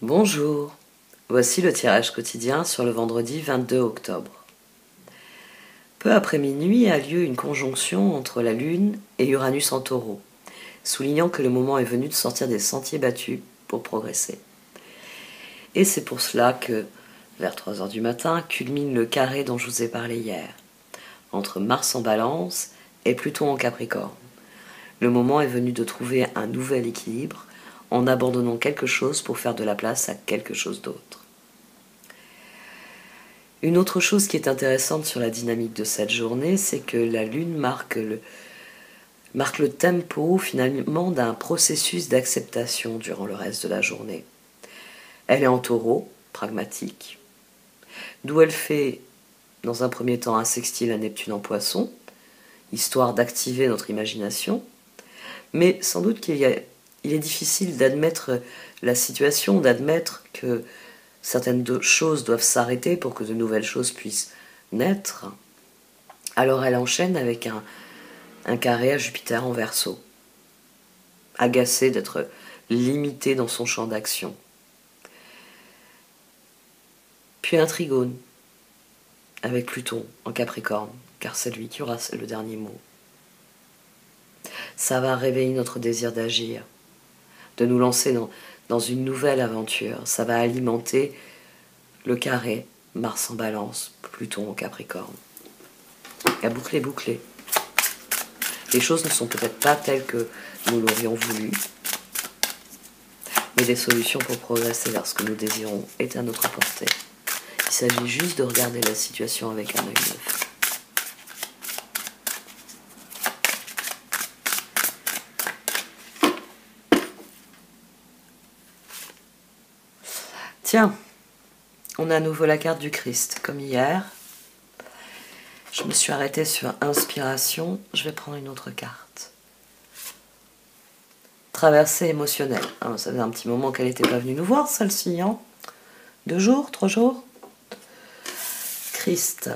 Bonjour, voici le tirage quotidien sur le vendredi 22 octobre. Peu après minuit a lieu une conjonction entre la Lune et Uranus en Taureau, soulignant que le moment est venu de sortir des sentiers battus pour progresser. Et c'est pour cela que, vers 3 heures du matin, culmine le carré dont je vous ai parlé hier, entre Mars en Balance et Pluton en Capricorne. Le moment est venu de trouver un nouvel équilibre en abandonnant quelque chose pour faire de la place à quelque chose d'autre. Une autre chose qui est intéressante sur la dynamique de cette journée, c'est que la Lune marque le tempo finalement d'un processus d'acceptation durant le reste de la journée. Elle est en Taureau, pragmatique, d'où elle fait dans un premier temps un sextile à Neptune en Poisson, histoire d'activer notre imagination, mais sans doute il est difficile d'admettre la situation, d'admettre que certaines choses doivent s'arrêter pour que de nouvelles choses puissent naître. Alors elle enchaîne avec un carré à Jupiter en Verseau, agacée d'être limitée dans son champ d'action. Puis un trigone avec Pluton en Capricorne, car c'est lui qui aura le dernier mot. Ça va réveiller notre désir d'agir, de nous lancer dans une nouvelle aventure. Ça va alimenter le carré, Mars en Balance, Pluton en Capricorne. La boucle est bouclée. Les choses ne sont peut-être pas telles que nous l'aurions voulu, mais des solutions pour progresser vers ce que nous désirons est à notre portée. Il s'agit juste de regarder la situation avec un œil neuf. Tiens, on a à nouveau la carte du Christ, comme hier. Je me suis arrêtée sur inspiration, je vais prendre une autre carte. Traversée émotionnelle. Ça faisait un petit moment qu'elle n'était pas venue nous voir, celle-ci, hein. 2 jours, 3 jours. Christ,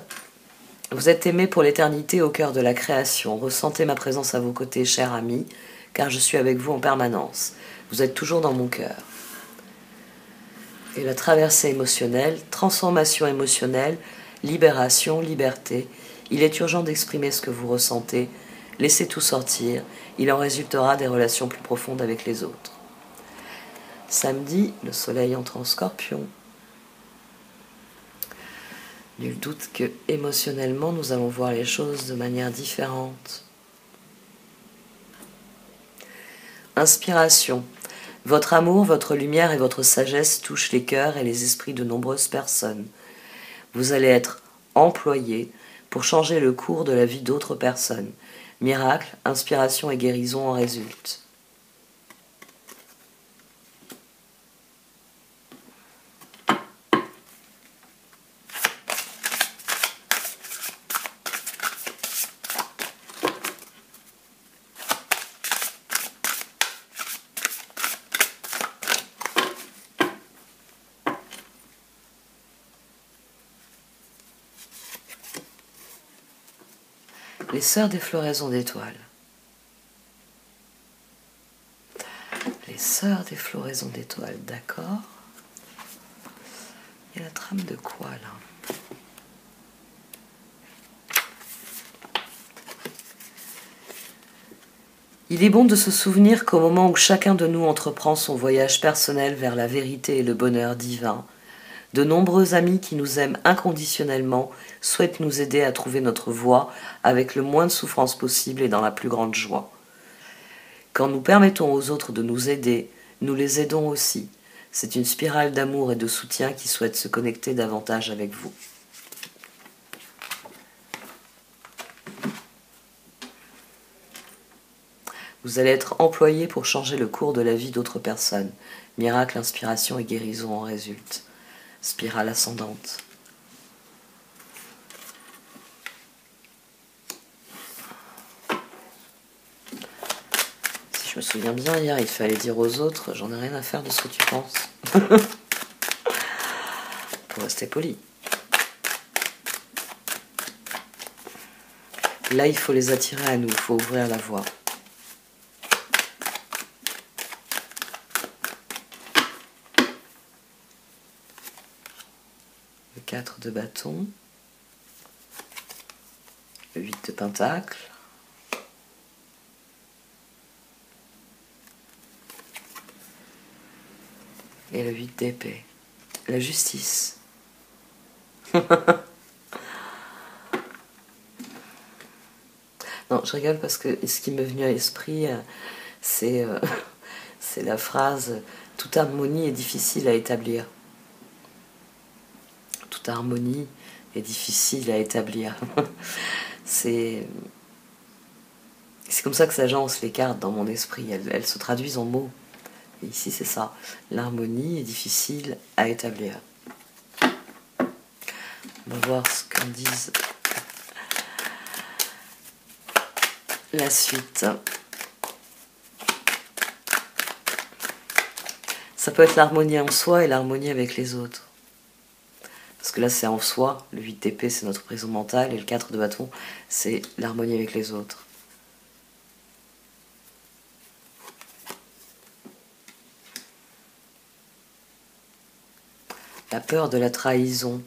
vous êtes aimé pour l'éternité au cœur de la création. Ressentez ma présence à vos côtés, cher ami, car je suis avec vous en permanence. Vous êtes toujours dans mon cœur. Et la traversée émotionnelle, transformation émotionnelle, libération, liberté. Il est urgent d'exprimer ce que vous ressentez. Laissez tout sortir. Il en résultera des relations plus profondes avec les autres. Samedi, le soleil entre en Scorpion. Nul doute que émotionnellement, nous allons voir les choses de manière différente. Inspiration. Votre amour, votre lumière et votre sagesse touchent les cœurs et les esprits de nombreuses personnes. Vous allez être employé pour changer le cours de la vie d'autres personnes. Miracle, inspiration et guérison en résultent. Les sœurs des floraisons d'étoiles. Les sœurs des floraisons d'étoiles, d'accord. Il y a la trame de quoi, là? Il est bon de se souvenir qu'au moment où chacun de nous entreprend son voyage personnel vers la vérité et le bonheur divin, de nombreux amis qui nous aiment inconditionnellement souhaitent nous aider à trouver notre voie avec le moins de souffrance possible et dans la plus grande joie. Quand nous permettons aux autres de nous aider, nous les aidons aussi. C'est une spirale d'amour et de soutien qui souhaite se connecter davantage avec vous. Vous allez être employé pour changer le cours de la vie d'autres personnes. Miracle, inspiration et guérison en résultent. Spirale ascendante. Si je me souviens bien, hier, il fallait dire aux autres, j'en ai rien à faire de ce que tu penses. Pour rester poli. Là, il faut les attirer à nous, il faut ouvrir la voie. le 4 de bâton, le 8 de pentacle, et le 8 d'épée. La justice. Non, je rigole parce que ce qui m'est venu à l'esprit, c'est c'est la phrase « Toute harmonie est difficile à établir ». Toute harmonie est difficile à établir. C'est comme ça que s'agencent les cartes dans mon esprit. Elles se traduisent en mots. Et ici, c'est ça. L'harmonie est difficile à établir. On va voir ce qu'en disent la suite. Ça peut être l'harmonie en soi et l'harmonie avec les autres. Parce que là, c'est en soi. Le 8 d'épée, c'est notre prison mentale. Et le 4 de bâton, c'est l'harmonie avec les autres. La peur de la trahison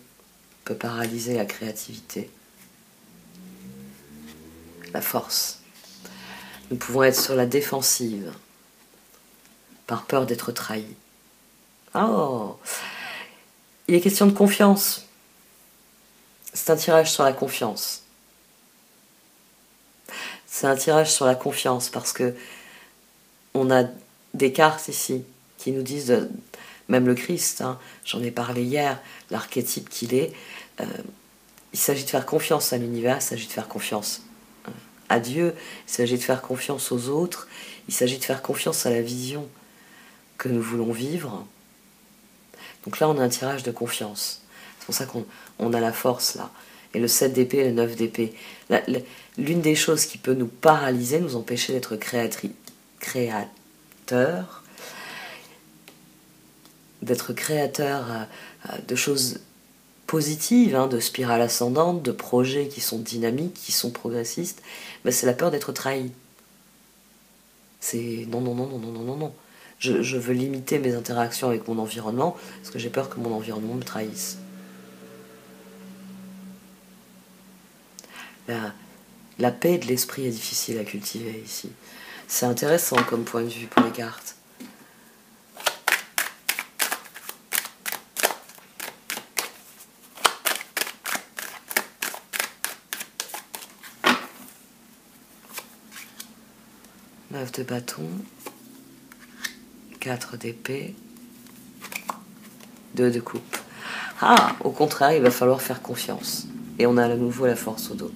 peut paralyser la créativité. La force. Nous pouvons être sur la défensive, par peur d'être trahis. Oh, il est question de confiance. C'est un tirage sur la confiance. C'est un tirage sur la confiance parce que on a des cartes ici qui nous disent, même le Christ, hein, j'en ai parlé hier, l'archétype qu'il est, il s'agit de faire confiance à l'univers, il s'agit de faire confiance à Dieu, il s'agit de faire confiance aux autres, il s'agit de faire confiance à la vision que nous voulons vivre. Donc là, on a un tirage de confiance. C'est pour ça qu'on a la force là. Et le 7 d'épée et le 9 d'épée. L'une des choses qui peut nous paralyser, nous empêcher d'être créateurs, d'être créateurs de choses positives, hein, de spirales ascendantes, de projets qui sont dynamiques, qui sont progressistes, ben c'est la peur d'être trahi. C'est non, non, non, non, non, non, non, non. Je veux limiter mes interactions avec mon environnement parce que j'ai peur que mon environnement me trahisse. La paix de l'esprit est difficile à cultiver ici. C'est intéressant comme point de vue pour les cartes. Neuf de bâton, 4 d'épée, 2 de coupe. Ah, au contraire, il va falloir faire confiance. Et on a à nouveau la force au dos.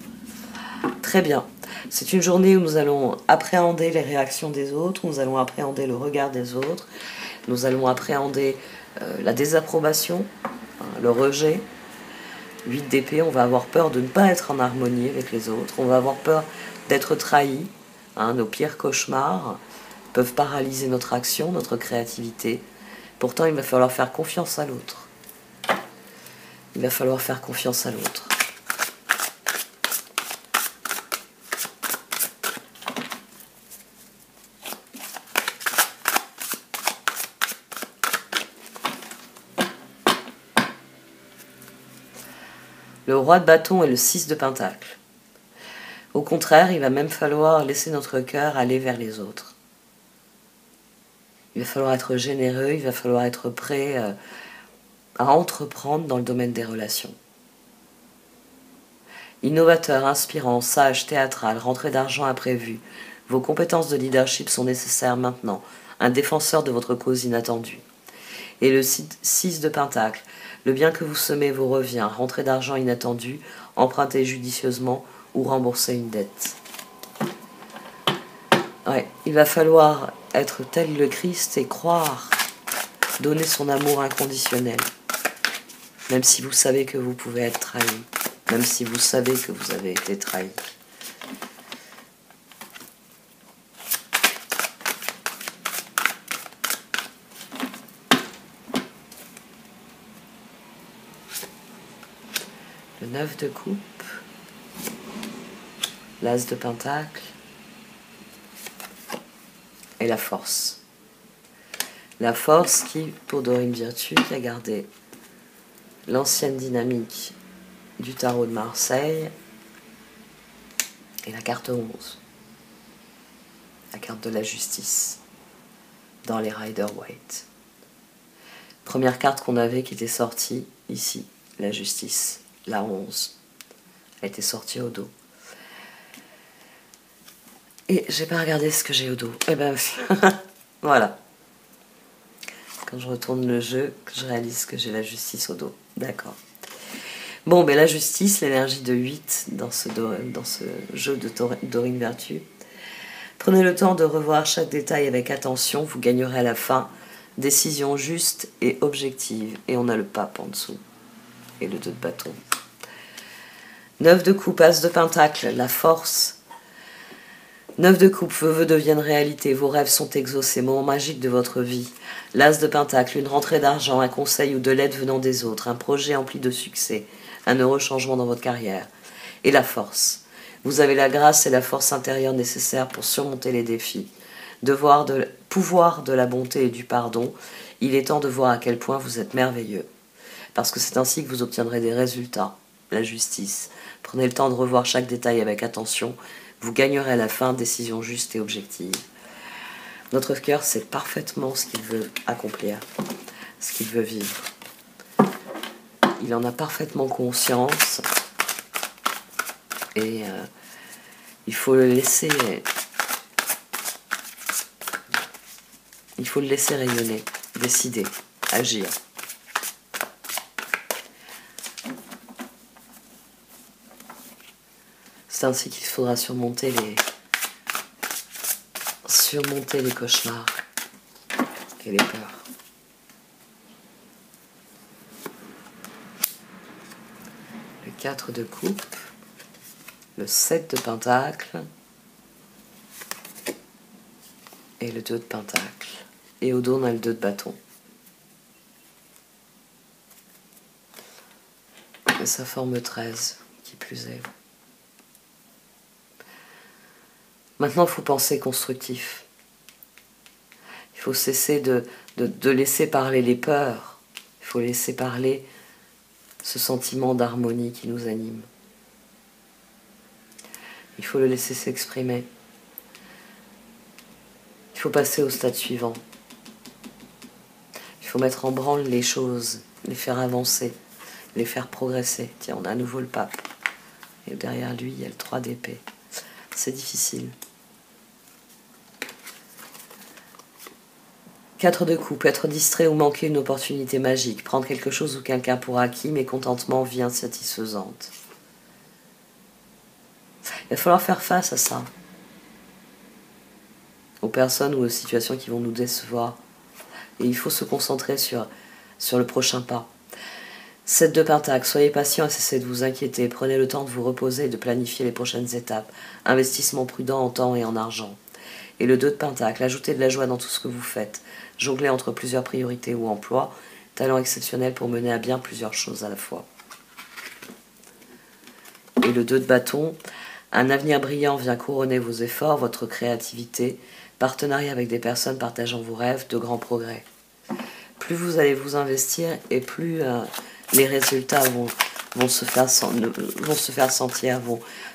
Très bien. C'est une journée où nous allons appréhender les réactions des autres, nous allons appréhender le regard des autres, nous allons appréhender la désapprobation, hein, le rejet. 8 d'épée, on va avoir peur de ne pas être en harmonie avec les autres, on va avoir peur d'être trahi. Hein, nos pires cauchemars peuvent paralyser notre action, notre créativité. Pourtant, il va falloir faire confiance à l'autre. Il va falloir faire confiance à l'autre. Le roi de bâton et le 6 de pentacle. Au contraire, il va même falloir laisser notre cœur aller vers les autres. Il va falloir être généreux, il va falloir être prêt à entreprendre dans le domaine des relations. Innovateur, inspirant, sage, théâtral, rentrée d'argent imprévue. Vos compétences de leadership sont nécessaires maintenant. Un défenseur de votre cause inattendue. Et le 6 de pentacle. Le bien que vous semez vous revient. Rentrée d'argent inattendue, empruntez judicieusement ou rembourser une dette. Ouais, il va falloir être tel le Christ et croire, donner son amour inconditionnel, même si vous savez que vous pouvez être trahi, même si vous savez que vous avez été trahi. Le 9 de coupe, l'as de pentacle et la force. La force qui, pour Dorine Virtue, qui a gardé l'ancienne dynamique du tarot de Marseille et la carte 11, la carte de la justice dans les Rider-Waite. Première carte qu'on avait qui était sortie ici, la justice, la 11. Elle était sortie au dos. Et j'ai pas regardé ce que j'ai au dos. Eh ben, voilà. Quand je retourne le jeu, je réalise que j'ai la justice au dos. D'accord. Bon, ben la justice, l'énergie de 8 dans ce jeu de Dorine Vertu. Prenez le temps de revoir chaque détail avec attention, vous gagnerez à la fin décision juste et objective. Et on a le pape en dessous. Et le 2 de bâton. 9 de coupe, as de pentacle, la force. 9 de coupe, vos vœux deviennent réalité, vos rêves sont exaucés, moment magique de votre vie. L'as de pentacle, une rentrée d'argent, un conseil ou de l'aide venant des autres, un projet empli de succès, un heureux changement dans votre carrière. Et la force. Vous avez la grâce et la force intérieure nécessaires pour surmonter les défis. Pouvoir de la bonté et du pardon, il est temps de voir à quel point vous êtes merveilleux. Parce que c'est ainsi que vous obtiendrez des résultats. La justice. Prenez le temps de revoir chaque détail avec attention. Vous gagnerez à la fin décision juste et objective. Notre cœur sait parfaitement ce qu'il veut accomplir, ce qu'il veut vivre. Il en a parfaitement conscience et il faut le laisser. Il faut le laisser rayonner, décider, agir. C'est ainsi qu'il faudra surmonter les cauchemars et les peurs. Le 4 de coupe, le 7 de pentacle et le 2 de pentacle. Et au dos, on a le 2 de bâton. Et ça forme 13, qui plus est. Maintenant, il faut penser constructif. Il faut cesser de laisser parler les peurs. Il faut laisser parler ce sentiment d'harmonie qui nous anime. Il faut le laisser s'exprimer. Il faut passer au stade suivant. Il faut mettre en branle les choses, les faire avancer, les faire progresser. Tiens, on a à nouveau le pape. Et derrière lui, il y a le 3 d'épée. C'est difficile. 4 de coupe, être distrait ou manquer une opportunité magique, prendre quelque chose ou quelqu'un pour acquis, mais contentement, vie insatisfaisante. Il va falloir faire face à ça. Aux personnes ou aux situations qui vont nous décevoir. Et il faut se concentrer sur le prochain pas. 7 de pentacle, soyez patient et cessez de vous inquiéter. Prenez le temps de vous reposer et de planifier les prochaines étapes. Investissement prudent en temps et en argent. Et le 2 de pentacle, ajoutez de la joie dans tout ce que vous faites. Jonglez entre plusieurs priorités ou emplois. Talent exceptionnel pour mener à bien plusieurs choses à la fois. Et le 2 de bâton, un avenir brillant vient couronner vos efforts, votre créativité, partenariat avec des personnes partageant vos rêves, de grands progrès. Plus vous allez vous investir et plus les résultats vont se faire sentir,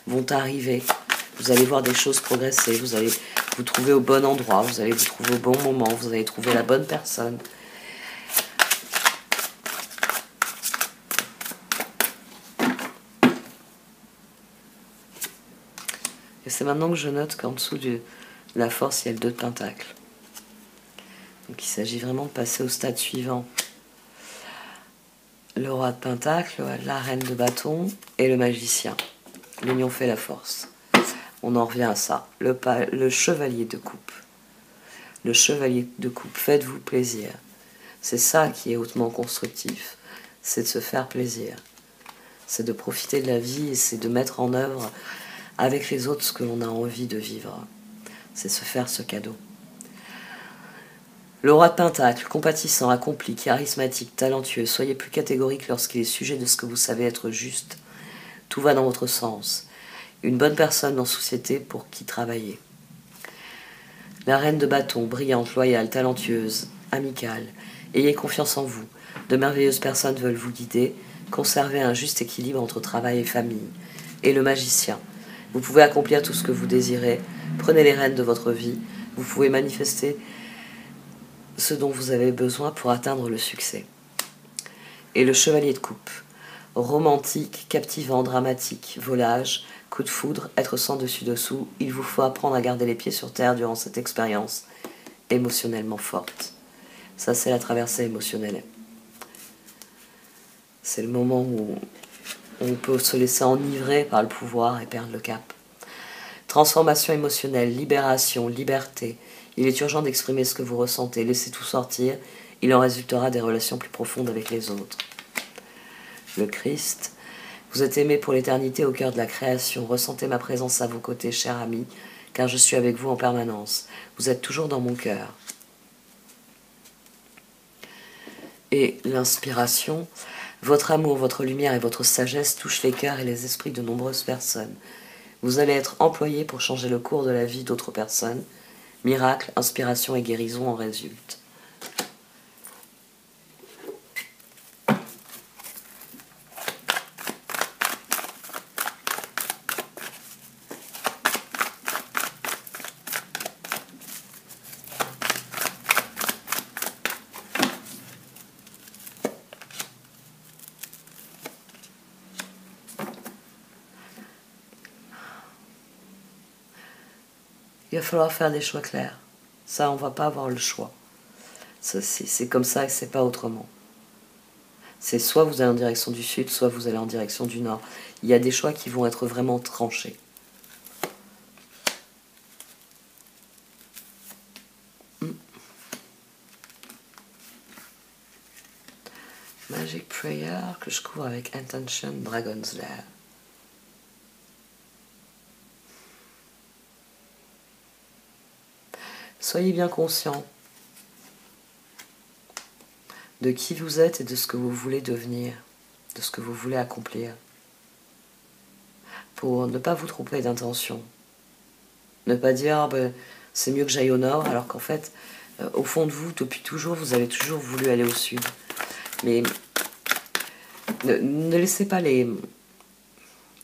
vont arriver. Vous allez voir des choses progresser, vous allez vous trouver au bon endroit, vous allez vous trouver au bon moment, vous allez trouver la bonne personne. Et c'est maintenant que je note qu'en dessous de la force, il y a le 2 de pentacle. Donc il s'agit vraiment de passer au stade suivant. Le roi de pentacle, la reine de bâton et le magicien. L'union fait la force. On en revient à ça. Le chevalier de coupe. Le chevalier de coupe, faites-vous plaisir. C'est ça qui est hautement constructif. C'est de se faire plaisir. C'est de profiter de la vie et c'est de mettre en œuvre avec les autres ce que l'on a envie de vivre. C'est se faire ce cadeau. Le roi de pentacle, compatissant, accompli, charismatique, talentueux, soyez plus catégorique lorsqu'il est sujet de ce que vous savez être juste. Tout va dans votre sens. Une bonne personne en société pour qui travailler. La reine de bâton, brillante, loyale, talentueuse, amicale. Ayez confiance en vous. De merveilleuses personnes veulent vous guider. Conservez un juste équilibre entre travail et famille. Et le magicien. Vous pouvez accomplir tout ce que vous désirez. Prenez les rênes de votre vie. Vous pouvez manifester ce dont vous avez besoin pour atteindre le succès. Et le chevalier de coupe. Romantique, captivant, dramatique, volage, coup de foudre, être sans dessus-dessous, il vous faut apprendre à garder les pieds sur terre durant cette expérience émotionnellement forte. Ça, c'est la traversée émotionnelle. C'est le moment où on peut se laisser enivrer par le pouvoir et perdre le cap. Transformation émotionnelle, libération, liberté. Il est urgent d'exprimer ce que vous ressentez, laissez tout sortir, il en résultera des relations plus profondes avec les autres. Le Christ. Vous êtes aimé pour l'éternité au cœur de la création. Ressentez ma présence à vos côtés, cher ami, car je suis avec vous en permanence. Vous êtes toujours dans mon cœur. Et l'inspiration. Votre amour, votre lumière et votre sagesse touchent les cœurs et les esprits de nombreuses personnes. Vous allez être employé pour changer le cours de la vie d'autres personnes. Miracle, inspiration et guérison en résultent. Il va falloir faire des choix clairs. Ça, on ne va pas avoir le choix. C'est comme ça et c'est pas autrement. C'est soit vous allez en direction du sud, soit vous allez en direction du nord. Il y a des choix qui vont être vraiment tranchés. Magic Prayer que je couvre avec Intention Dragon's Lair. Soyez bien conscient de qui vous êtes et de ce que vous voulez devenir, de ce que vous voulez accomplir, pour ne pas vous tromper d'intention. Ne pas dire ben, c'est mieux que j'aille au nord, alors qu'en fait, au fond de vous, depuis toujours, vous avez toujours voulu aller au sud. Mais ne laissez pas les,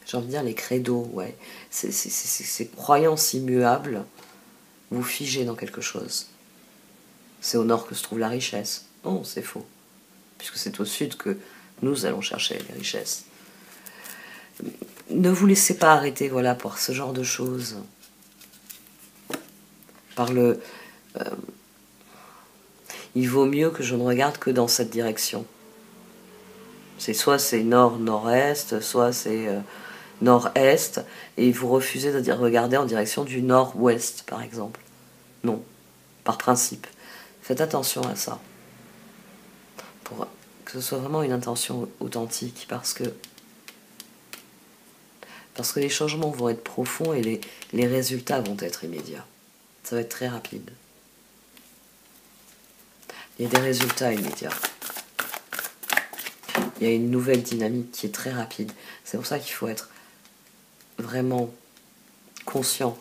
j'ai envie de dire les credos, ouais, ces croyances immuables vous figer dans quelque chose. C'est au nord que se trouve la richesse. Non, c'est faux. Puisque c'est au sud que nous allons chercher les richesses. Ne vous laissez pas arrêter, voilà, par ce genre de choses. Par le... il vaut mieux que je ne regarde que dans cette direction. Soit c'est nord-nord-est, soit c'est nord-est, et vous refusez de regarder en direction du nord-ouest, par exemple. Non, par principe. Faites attention à ça. Pour que ce soit vraiment une intention authentique, parce que les changements vont être profonds et les résultats vont être immédiats. Ça va être très rapide. Il y a des résultats immédiats. Il y a une nouvelle dynamique qui est très rapide. C'est pour ça qu'il faut être vraiment conscient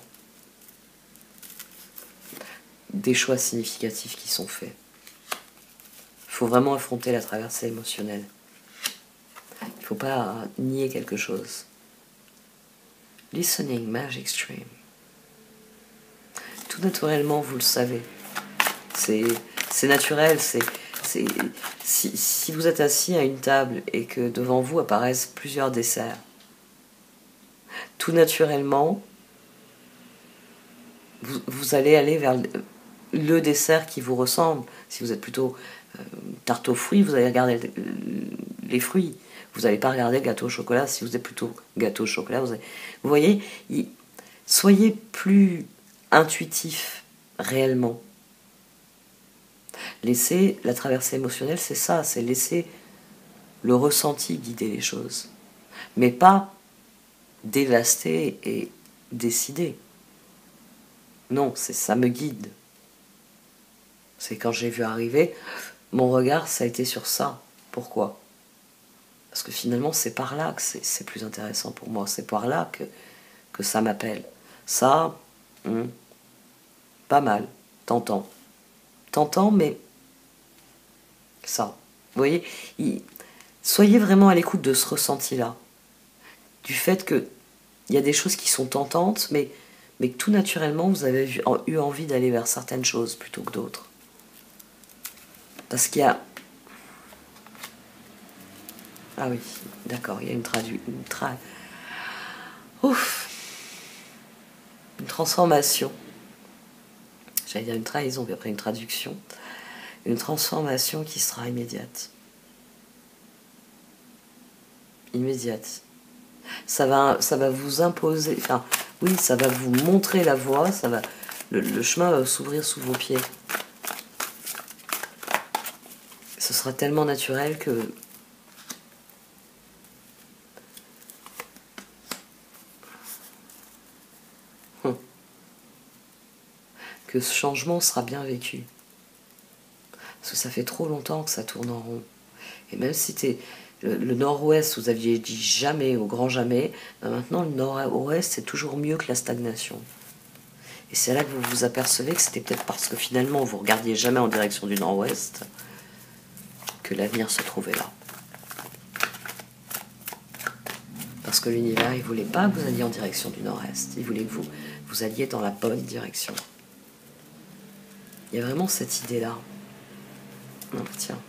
des choix significatifs qui sont faits. Il faut vraiment affronter la traversée émotionnelle. Il ne faut pas nier quelque chose. Listening, Magic Stream. Tout naturellement, vous le savez. C'est naturel. Si vous êtes assis à une table et que devant vous apparaissent plusieurs desserts, tout naturellement, vous allez aller vers le dessert qui vous ressemble. Si vous êtes plutôt tarte aux fruits, vous allez regarder les fruits. Vous n'allez pas regarder le gâteau au chocolat. Si vous êtes plutôt gâteau au chocolat, vous voyez, soyez plus intuitif réellement. Laissez la traversée émotionnelle, c'est ça, c'est laisser le ressenti guider les choses. Mais pas dévaster et décider. Non, ça me guide. C'est quand j'ai vu arriver, mon regard, ça a été sur ça. Pourquoi ? Parce que finalement, c'est par là que c'est plus intéressant pour moi. C'est par là que ça m'appelle. Ça, pas mal. Tentant, mais ça. voyez, soyez vraiment à l'écoute de ce ressenti-là. Du fait qu'il y a des choses qui sont tentantes, mais que tout naturellement, vous avez eu envie d'aller vers certaines choses plutôt que d'autres. Parce qu'il y a... Ah oui, d'accord, il y a une transformation. J'allais dire une trahison, puis après une traduction. Une transformation qui sera immédiate. Immédiate. Ça va vous imposer, enfin, oui, ça va vous montrer la voie, le chemin va s'ouvrir sous vos pieds. Ce sera tellement naturel que ce changement sera bien vécu. Parce que ça fait trop longtemps que ça tourne en rond. Et même si le nord-ouest, vous aviez dit jamais, au grand jamais, ben maintenant le nord-ouest, c'est toujours mieux que la stagnation. Et c'est là que vous vous apercevez que c'était peut-être parce que finalement vous regardiez jamais en direction du nord-ouest que l'avenir se trouvait là. Parce que l'univers, il voulait pas que vous alliez en direction du nord-est. Il voulait que vous alliez dans la bonne direction. Il y a vraiment cette idée-là. Non, tiens.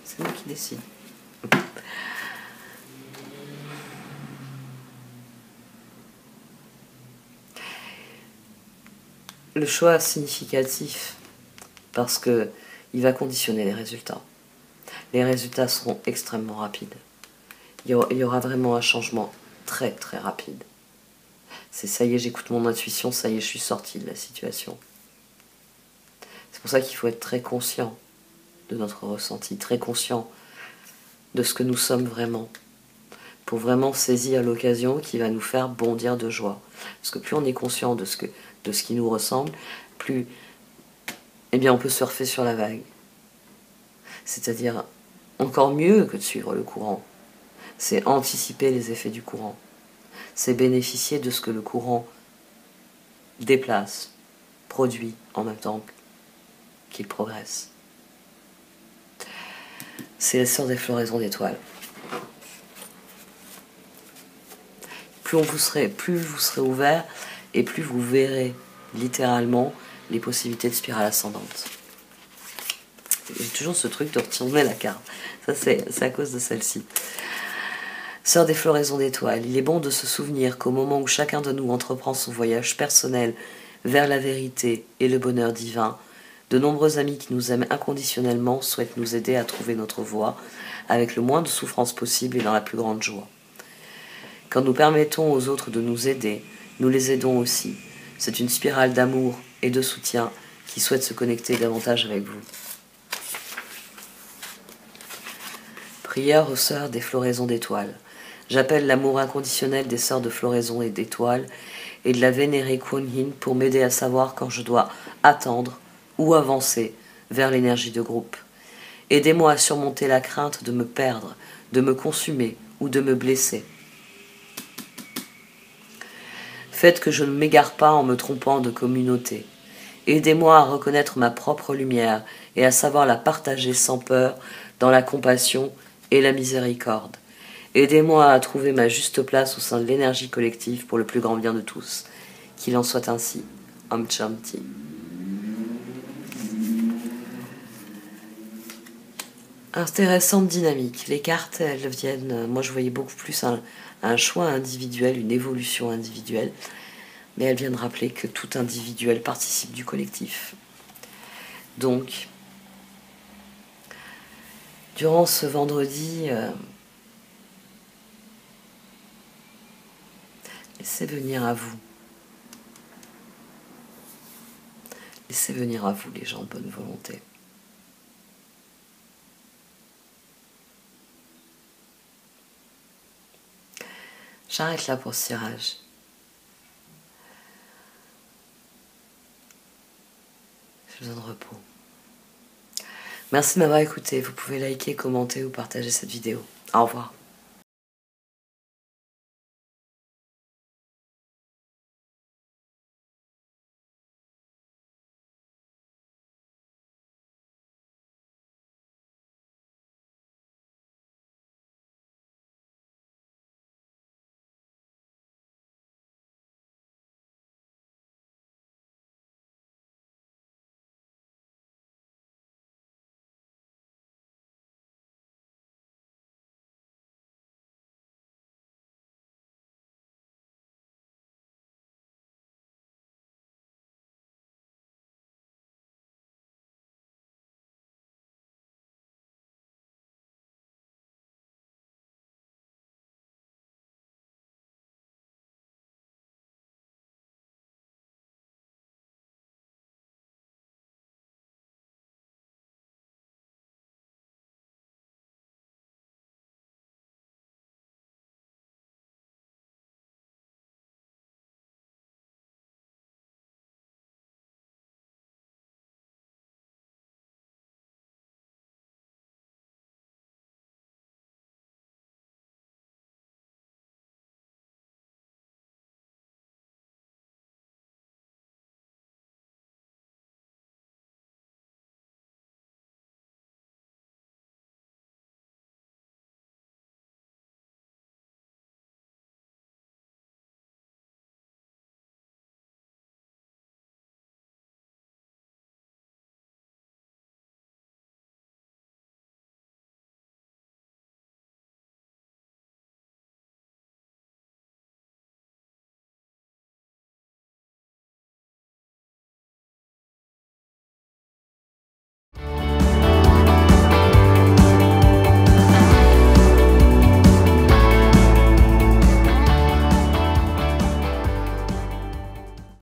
C'est moi qui décide. Le choix significatif, parce que il va conditionner les résultats. Les résultats seront extrêmement rapides. Il y aura vraiment un changement très très rapide. C'est ça y est, j'écoute mon intuition, ça y est, je suis sortie de la situation. C'est pour ça qu'il faut être très conscient de notre ressenti, très conscient de ce que nous sommes vraiment, pour vraiment saisir l'occasion qui va nous faire bondir de joie. Parce que plus on est conscient de ce qui nous ressemble, plus eh bien, on peut surfer sur la vague. C'est-à-dire encore mieux que de suivre le courant. C'est anticiper les effets du courant. C'est bénéficier de ce que le courant déplace, produit en même temps qu'il progresse. C'est la sœur des floraisons d'étoiles. Plus vous serez ouvert et plus vous verrez littéralement les possibilités de spirale ascendante. J'ai toujours ce truc de retourner la carte. Ça, c'est à cause de celle-ci. Sœur des floraisons d'étoiles, il est bon de se souvenir qu'au moment où chacun de nous entreprend son voyage personnel vers la vérité et le bonheur divin, de nombreux amis qui nous aiment inconditionnellement souhaitent nous aider à trouver notre voie avec le moins de souffrance possible et dans la plus grande joie. Quand nous permettons aux autres de nous aider, nous les aidons aussi. C'est une spirale d'amour et de soutien qui souhaite se connecter davantage avec vous. Prière aux sœurs des floraisons d'étoiles. J'appelle l'amour inconditionnel des sœurs de floraison et d'étoiles et de la vénérée Kuan Yin pour m'aider à savoir quand je dois attendre ou avancer vers l'énergie de groupe. Aidez-moi à surmonter la crainte de me perdre, de me consumer ou de me blesser. Faites que je ne m'égare pas en me trompant de communauté. Aidez-moi à reconnaître ma propre lumière et à savoir la partager sans peur dans la compassion et la miséricorde. Aidez-moi à trouver ma juste place au sein de l'énergie collective pour le plus grand bien de tous. Qu'il en soit ainsi. Om Shanti. Intéressante dynamique. Les cartes, elles viennent... Moi, je voyais beaucoup plus un choix individuel, une évolution individuelle. Mais elles viennent rappeler que tout individuel participe du collectif. Donc, durant ce vendredi... laissez venir à vous. Laissez venir à vous les gens de bonne volonté. J'arrête là pour ce tirage. J'ai besoin de repos. Merci de m'avoir écouté. Vous pouvez liker, commenter ou partager cette vidéo. Au revoir.